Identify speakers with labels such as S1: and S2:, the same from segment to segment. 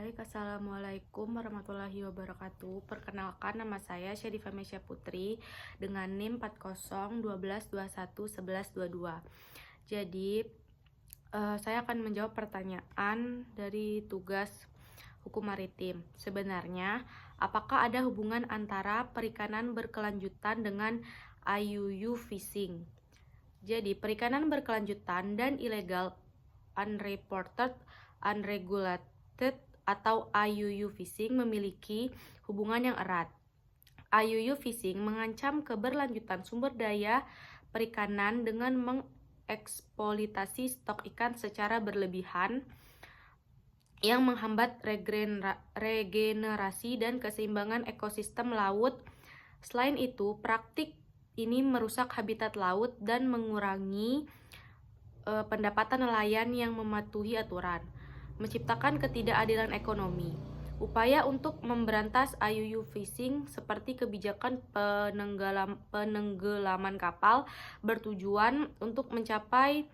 S1: Baik, Assalamualaikum warahmatullahi wabarakatuh. Perkenalkan, nama saya Syarifah Mesya Putri dengan NIM 4012211122. Jadi, saya akan menjawab pertanyaan dari tugas hukum maritim. Sebenarnya, apakah ada hubungan antara perikanan berkelanjutan dengan IUU fishing? Jadi, perikanan berkelanjutan dan ilegal unreported, unregulated, atau IUU fishing memiliki hubungan yang erat. IUU fishing mengancam keberlanjutan sumber daya perikanan dengan mengeksploitasi stok ikan secara berlebihan yang menghambat regenerasi dan keseimbangan ekosistem laut. Selain itu, praktik ini merusak habitat laut dan mengurangi pendapatan nelayan yang mematuhi aturan, menciptakan ketidakadilan ekonomi. Upaya untuk memberantas IUU fishing seperti kebijakan penenggelaman kapal bertujuan untuk mencapai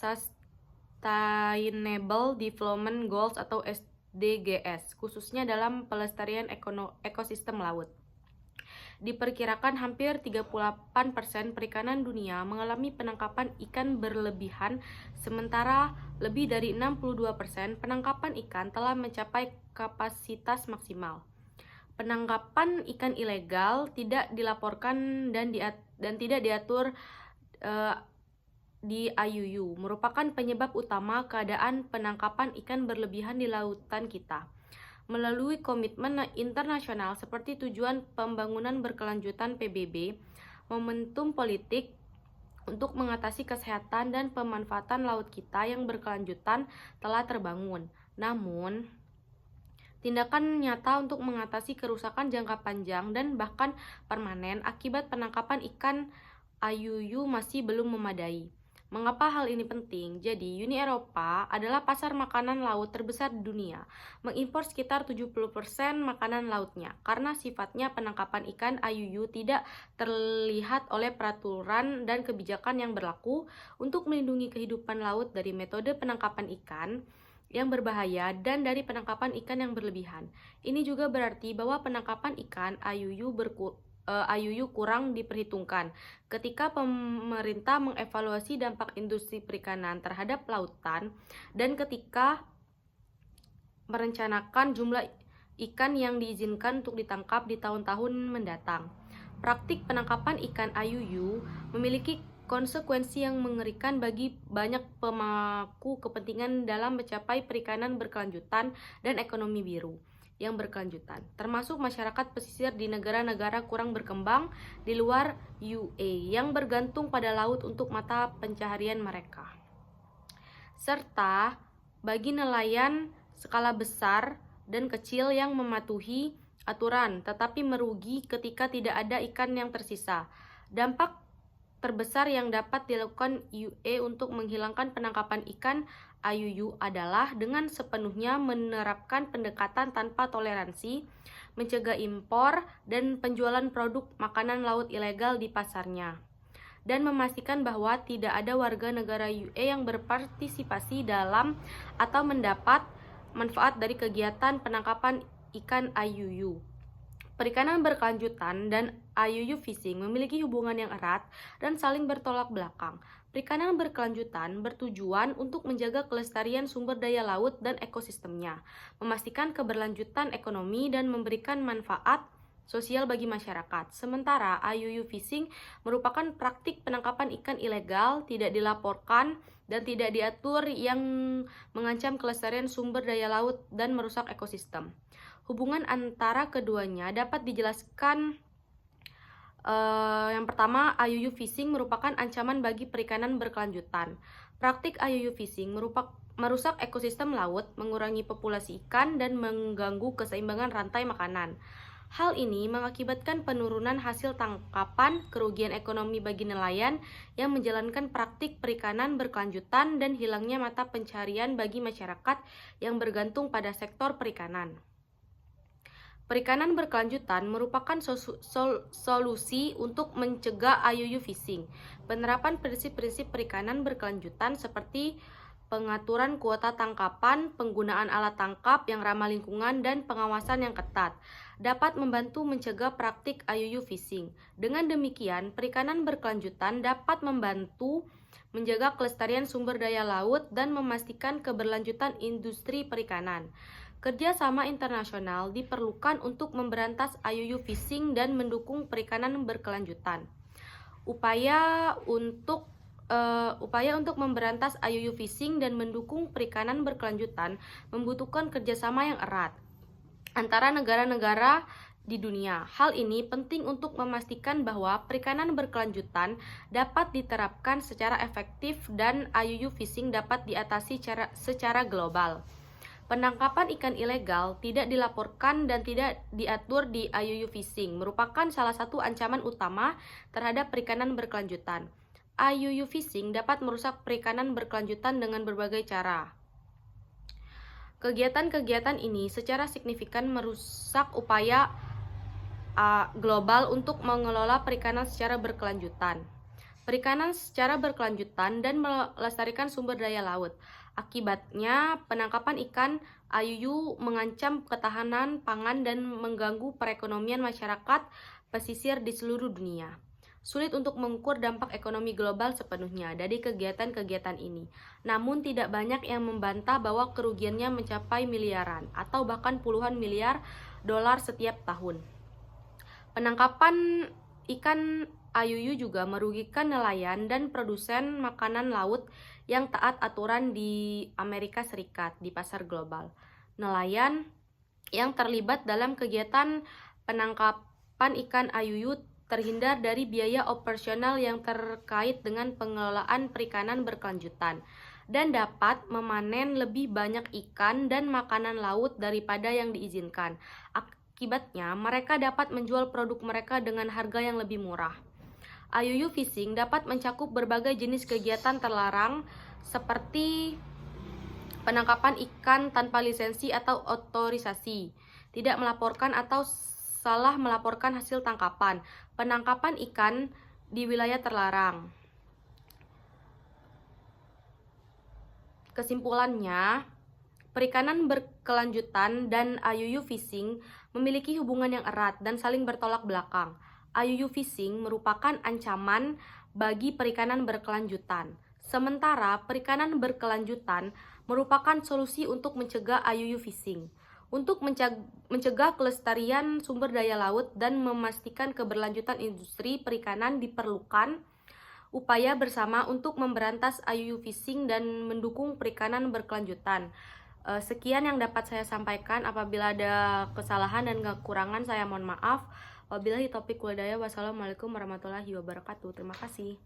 S1: Sustainable Development Goals atau SDGs, khususnya dalam pelestarian ekosistem laut. Diperkirakan hampir 38% perikanan dunia mengalami penangkapan ikan berlebihan, sementara lebih dari 62% penangkapan ikan telah mencapai kapasitas maksimal. Penangkapan ikan ilegal tidak dilaporkan dan tidak diatur di IUU, merupakan penyebab utama keadaan penangkapan ikan berlebihan di lautan kita. Melalui komitmen internasional seperti Tujuan Pembangunan Berkelanjutan PBB, momentum politik untuk mengatasi kesehatan dan pemanfaatan laut kita yang berkelanjutan telah terbangun. Namun, tindakan nyata untuk mengatasi kerusakan jangka panjang dan bahkan permanen akibat penangkapan ikan IUU masih belum memadai. Mengapa hal ini penting? Jadi, Uni Eropa adalah pasar makanan laut terbesar di dunia, mengimpor sekitar 70% makanan lautnya. Karena sifatnya penangkapan ikan IUU tidak terlihat oleh peraturan dan kebijakan yang berlaku untuk melindungi kehidupan laut dari metode penangkapan ikan yang berbahaya dan dari penangkapan ikan yang berlebihan. Ini juga berarti bahwa penangkapan ikan IUU kurang diperhitungkan ketika pemerintah mengevaluasi dampak industri perikanan terhadap lautan dan ketika merencanakan jumlah ikan yang diizinkan untuk ditangkap di tahun-tahun mendatang. Praktik penangkapan ikan IUU memiliki konsekuensi yang mengerikan bagi banyak pemangku kepentingan dalam mencapai perikanan berkelanjutan dan ekonomi biru yang berkelanjutan, termasuk masyarakat pesisir di negara-negara kurang berkembang di luar UE yang bergantung pada laut untuk mata pencaharian mereka, serta bagi nelayan skala besar dan kecil yang mematuhi aturan tetapi merugi ketika tidak ada ikan yang tersisa. Dampak terbesar yang dapat dilakukan UE untuk menghilangkan penangkapan ikan IUU adalah dengan sepenuhnya menerapkan pendekatan tanpa toleransi, mencegah impor dan penjualan produk makanan laut ilegal di pasarnya, dan memastikan bahwa tidak ada warga negara UE yang berpartisipasi dalam atau mendapat manfaat dari kegiatan penangkapan ikan IUU. Perikanan berkelanjutan dan IUU fishing memiliki hubungan yang erat dan saling bertolak belakang. Perikanan berkelanjutan bertujuan untuk menjaga kelestarian sumber daya laut dan ekosistemnya, memastikan keberlanjutan ekonomi dan memberikan manfaat sosial bagi masyarakat. Sementara IUU fishing merupakan praktik penangkapan ikan ilegal, tidak dilaporkan dan tidak diatur yang mengancam kelestarian sumber daya laut dan merusak ekosistem. Hubungan antara keduanya dapat dijelaskan. Yang pertama, IUU fishing merupakan ancaman bagi perikanan berkelanjutan. Praktik IUU fishing merusak ekosistem laut, mengurangi populasi ikan, dan mengganggu keseimbangan rantai makanan. Hal ini mengakibatkan penurunan hasil tangkapan, kerugian ekonomi bagi nelayan yang menjalankan praktik perikanan berkelanjutan, dan hilangnya mata pencaharian bagi masyarakat yang bergantung pada sektor perikanan. Perikanan berkelanjutan merupakan solusi untuk mencegah IUU fishing. Penerapan prinsip-prinsip perikanan berkelanjutan seperti pengaturan kuota tangkapan, penggunaan alat tangkap yang ramah lingkungan, dan pengawasan yang ketat dapat membantu mencegah praktik IUU fishing. Dengan demikian, perikanan berkelanjutan dapat membantu menjaga kelestarian sumber daya laut dan memastikan keberlanjutan industri perikanan. Kerjasama internasional diperlukan untuk memberantas IUU fishing dan mendukung perikanan berkelanjutan. Upaya untuk memberantas IUU fishing dan mendukung perikanan berkelanjutan membutuhkan kerjasama yang erat antara negara-negara di dunia. Hal ini penting untuk memastikan bahwa perikanan berkelanjutan dapat diterapkan secara efektif dan IUU fishing dapat diatasi secara global. Penangkapan ikan ilegal tidak dilaporkan dan tidak diatur di IUU fishing merupakan salah satu ancaman utama terhadap perikanan berkelanjutan. IUU fishing dapat merusak perikanan berkelanjutan dengan berbagai cara. Kegiatan-kegiatan ini secara signifikan merusak upaya global untuk mengelola perikanan secara berkelanjutan. Perikanan secara berkelanjutan dan melestarikan sumber daya laut. Akibatnya, penangkapan ikan IUU mengancam ketahanan pangan dan mengganggu perekonomian masyarakat pesisir di seluruh dunia. Sulit untuk mengukur dampak ekonomi global sepenuhnya dari kegiatan-kegiatan ini. Namun tidak banyak yang membantah bahwa kerugiannya mencapai miliaran atau bahkan puluhan miliar dolar setiap tahun. Penangkapan ikan IUU juga merugikan nelayan dan produsen makanan laut yang taat aturan di Amerika Serikat di pasar global. Nelayan yang terlibat dalam kegiatan penangkapan ikan IUU terhindar dari biaya operasional yang terkait dengan pengelolaan perikanan berkelanjutan dan dapat memanen lebih banyak ikan dan makanan laut daripada yang diizinkan. Akibatnya, mereka dapat menjual produk mereka dengan harga yang lebih murah. IUU fishing dapat mencakup berbagai jenis kegiatan terlarang seperti penangkapan ikan tanpa lisensi atau otorisasi, tidak melaporkan atau salah melaporkan hasil tangkapan, penangkapan ikan di wilayah terlarang. Kesimpulannya, perikanan berkelanjutan dan IUU fishing memiliki hubungan yang erat dan saling bertolak belakang. IUU fishing merupakan ancaman bagi perikanan berkelanjutan, sementara perikanan berkelanjutan merupakan solusi untuk mencegah IUU fishing. Untuk mencegah kelestarian sumber daya laut dan memastikan keberlanjutan industri perikanan diperlukan upaya bersama untuk memberantas IUU fishing dan mendukung perikanan berkelanjutan. Sekian yang dapat saya sampaikan. Apabila ada kesalahan dan kekurangan, saya mohon maaf. Wabillahi taufiq wal hidayah. Wassalamualaikum warahmatullahi wabarakatuh. Terima kasih.